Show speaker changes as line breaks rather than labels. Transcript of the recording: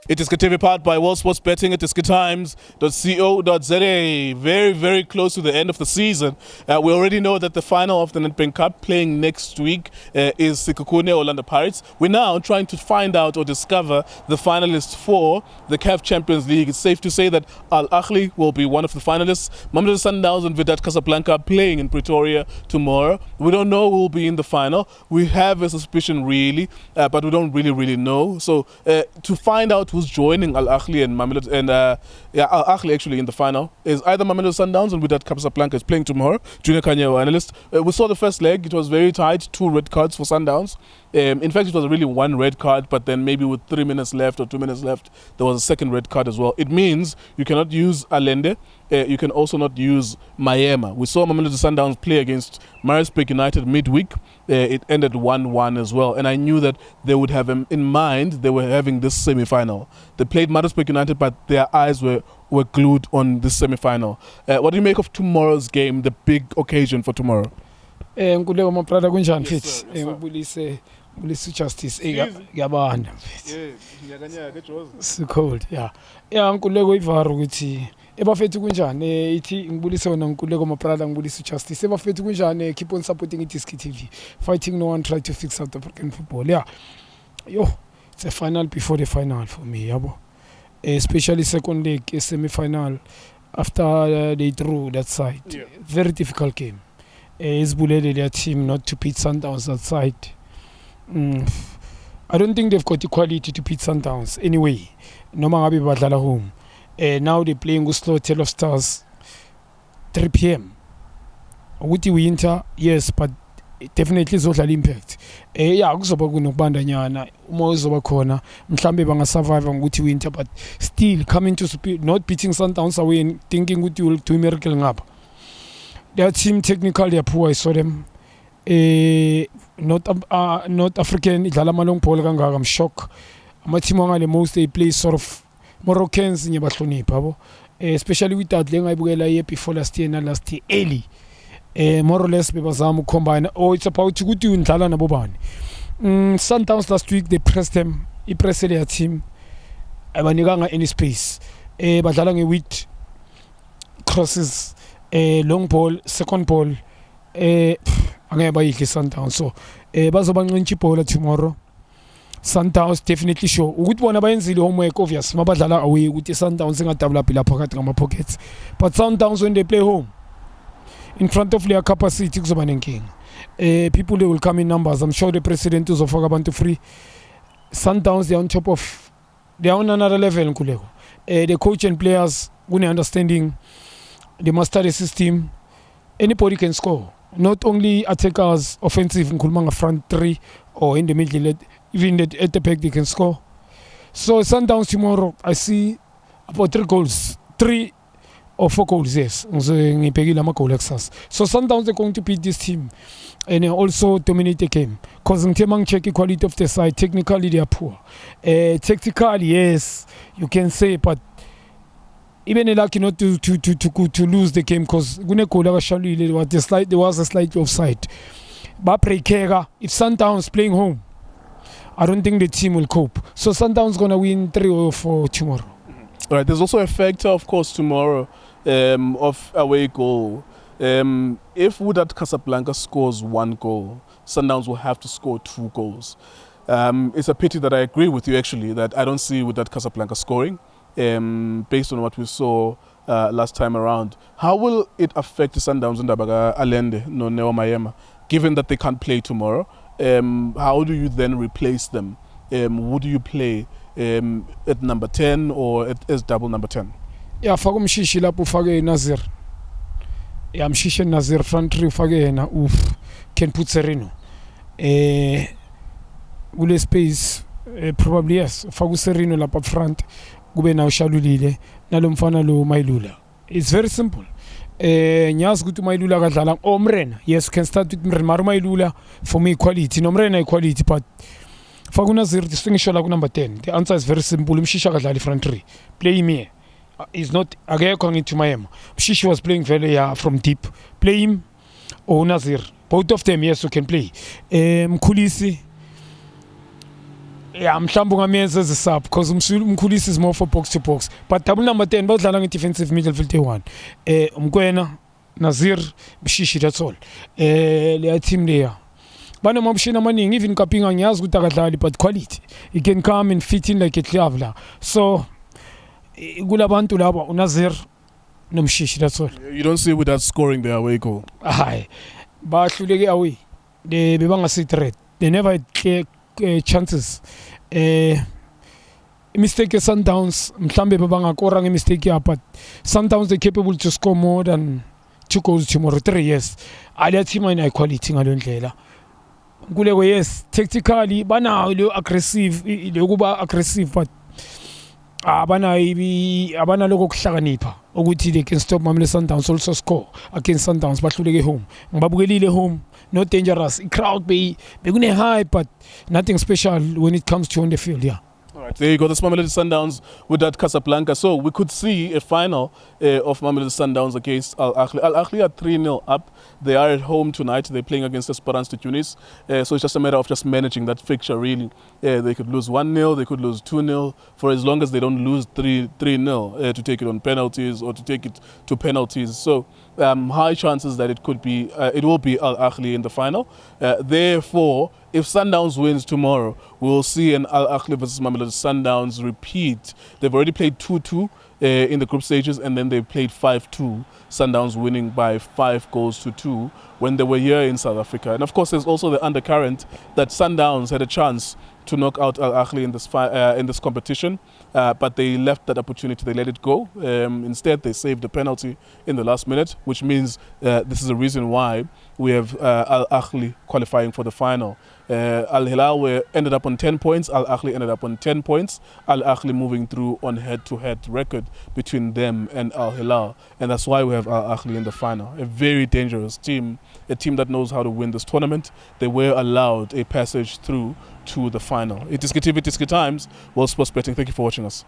iDiskiTV powered by World Sports Betting at iDiskiTimes.co.za. Very, very close to the end of the season. We already know that the final of the Nedbank Cup playing next week is Sekhukhune Orlando Pirates. We're now trying to find out or discover the finalists for the CAF Champions League. It's safe to say that Al Ahly will be one of the finalists. Mamelodi Sundowns and Wydad Casablanca are playing in Pretoria tomorrow. We don't know who will be in the final. We have a suspicion really, but we don't really know. So to find out who's joining Al Ahly and Mamelodi, and Al Ahly actually in the final is either Mamelodi Sundowns and Wydad Casablanca is playing tomorrow. Junior Khanye, our analyst. We saw the first leg. It was very tight. 2 red cards for Sundowns. In fact, it was really 1 red card, but then maybe with 3 minutes left or 2 minutes left, there was a second red card as well. It means you cannot use Allende. You can also not use Mayema. We saw Mamelodi Sundowns play against Maritzburg United midweek. It ended 1-1 as well. And I knew that they would have in mind they were having this semi-final. They played Maritzburg United, but their eyes were glued on this semi-final. What do you make of tomorrow's game, the big occasion for tomorrow?
Nkululeko mabrada kunjani mfethu ngibulise justice ngiyabanda mfethu so cold yeah nkululeko ivaro ukuthi ebafethu kunjani ithi ngibulise wena nkululeko mabrada ngibulise justice ebafethu kunjani keep on supporting iDiskiTV fighting no one try to fix South African football it's a final before the final for me yabo especially second leg semi-final after they drew that side very difficult game. Is bullied their team not to beat Sundowns outside. I don't think they've got the quality to beat Sundowns anyway. No matter what badlala home. Now they're playing with slow Tale of Stars 3 p.m. With the winter, yes, but definitely social impact. Kuzoba kunokubandanyana uma uzoba khona mhlambe bangasurvive ngokuthi winter, but still coming to speed, not beating Sundowns away and thinking ukuthi will do a miracle ngapha. Their team technically are poor. I saw them. Not African. Idlala malong ball kangaka. I'm shocked. My team the most they play sort of Moroccans in Yabahlonipha. Especially with that lenga ibukela year before last year and last year early. More or less bebazama combine. It's about to go to idlala nabo bani. Sundowns last week they pressed them. They pressed their team. Abanikanga any space. Badlala with crosses. Long ball, second ball, angeke bayidle Sundowns. So bazobanqintsha ibhola tomorrow. Sundowns definitely sure ukuthi bona bayenzile homework obvious mabadlala away ukuthi Sundowns ingadevelop lapha phakathi ngama pockets, but Sundowns when they play home in front of their capacity kuzoba nenkinga. People they will come in numbers. I'm sure the president uzofaka abantu free. Sundowns they're on top of, they're on another level nkuleko. The coach and players kune understanding. They master the system. Anybody can score. Not only attackers, offensive, nkulumanga front 3 or in the middle, even at the back they can score. So Sundowns tomorrow, I see about 3 goals, 3 or 4 goals. Yes, so Sundowns are going to beat this team and also dominate the game. Because check the quality of the side. Technically they are poor. Tactically, yes, you can say, but even lucky not to lose the game because there was a slight offside. But if Sundowns playing home, I don't think the team will cope. So Sundowns gonna win 3 or 4 tomorrow.
All right. There's also a factor, of course, tomorrow of away goal. If Wydad Casablanca scores 1 goal, Sundowns will have to score 2 goals. It's a pity that I agree with you actually that I don't see Wydad Casablanca scoring. Based on what we saw last time around. How will it affect the Sundowns and Allende, no Neo Mayema, given that they can't play tomorrow? How do you then replace them? Who do you play at number 10 or as double number 10?
Yeah, faka umshishi lapho ufake Nazir. Yeah, mshishi Nazir front 3 ufake yena can put Sereno. Ule space probably yes. Ufake Sereno lapho front. Kube na ushalulile nalomfana lo Mayilula. It's very simple. Nyazi ukuthi Mayilula kadlala Omrena. Yes, you can start with Mrena. Mayilula for me quality. Nomrena equality, but Fagunazir distinction like number 10. The answer is very simple. Mshisha kadlala front 3. Play him here. He's not again going to Miami. Mshishi was playing very from deep. Play him or Nazir. Both of them, yes, you can play. Kulisi Yeah, mhlawumbe ungamenza as a sub because umkhulisi is more for box to box. But double number 10 badlala nge-defensive midfield one. Mkwena, Nazir, Mshishi, that's all. Leya team leya. Banomoption amaningi, even Kapinga ngiyazi ukuthi akadlali, but quality. He can come and fit in like a traveler. So kulabantu laba uNazir noMshishi, that's all.
You don't see with that scoring their away goal.
Hayi. Bahluleke away. They bebangasi threat. They never had clear chances. Mistake Sundowns, mhlambe bebangakora nge-mistake ya, but Sundowns they're capable to score more than 2 goals tomorrow. 3 years. Aliya team ina quality ngalo ndlela. Kuleko yes, tactically banawo le aggressive, lokuba aggressive, but abana lokho kuhlakanipha ukuthi they can stop Mamelodi Sundowns also score against Sundowns bahluleke home. Ngibabukelile home, not dangerous. Crowd bekune high, but nothing special when it comes to on the field. Yeah.
All right, there you go. This Mamelodi Sundowns with that Casablanca. So we could see a final of Mamelodi Sundowns against Al Ahly. Al Ahly are 3-0 up. They are at home tonight. They're playing against Esperance de Tunis. So it's just a matter of just managing that fixture, really. They could lose 1-0, they could lose 2-0, for as long as they don't lose 3-0 to take it on penalties or to take it to penalties. So high chances that it will be Al Ahly in the final. Therefore, if Sundowns wins tomorrow, we'll see an Al Ahly versus Mamelodi Sundowns repeat. They've already played 2-2 in the group stages, and then they played 5-2. Sundowns winning by 5 goals to 2 when they were here in South Africa. And of course, there's also the undercurrent that Sundowns had a chance to knock out Al Ahly in this competition, but they left that opportunity. They let it go. Instead, they saved the penalty in the last minute, which means this is the reason why we have Al Ahly qualifying for the final. Al Hilal ended up on 10 points. Al Ahly ended up on 10 points. Al Ahly moving through on head-to-head record between them and Al Hilal, and that's why we have Al Ahly in the final. A very dangerous team, a team that knows how to win this tournament. They were allowed a passage through to the final. iDiskiTV, Times, World Sports Betting. Thank you for watching us.